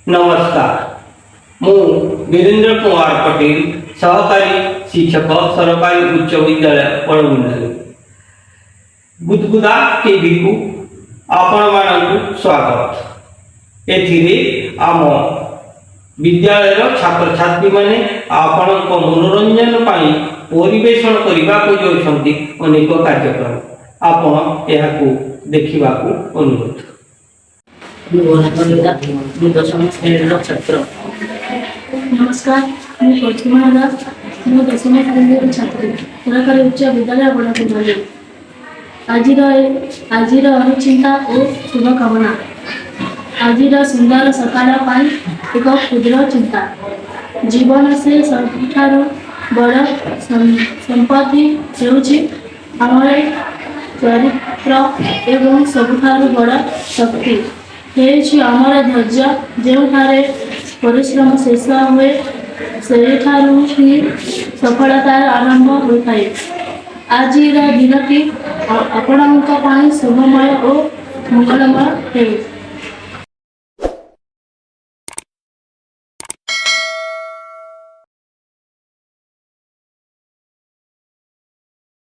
नमस्कार, मु वीरेंद्र कुमार पटेल, सहकारी शिक्षक सरकारी उच्च विद्यालय पड़गुंडली गुदगुदा टीवी को आपण मानक स्वागत। एथिरे आम विद्यालय छात्र छात्री माने आपण मनोरंजन पाई परिवेषण करने को जाउछंती अनेक कार्यक्रम आपण एहाकू देखिबा को अनुरोध। छात्र नमस्कार, मैं प्रतिमा दास, मैं 10वीं श्रेणी छात्री सरकारी उच्च विद्यालय बड़ाकुंडली। आजिर अनुचिंता और शुभकामना। आजिर सुंदर सकाळ पाई एक क्षुद्र चिंता। जीवन से सबुठारु बड़ संपत्ति हेउछि आमर चरित्र एवं सबुठारु बड़ शक्ति हेउछि आमर धैर्य। जेउठारे परिश्रम शेष हुए सेठारु ही सफलतार आरंभ होइଥାଏ। आजिर दिनटी आपणक पाई शुभमय और मंगलमय हेउ।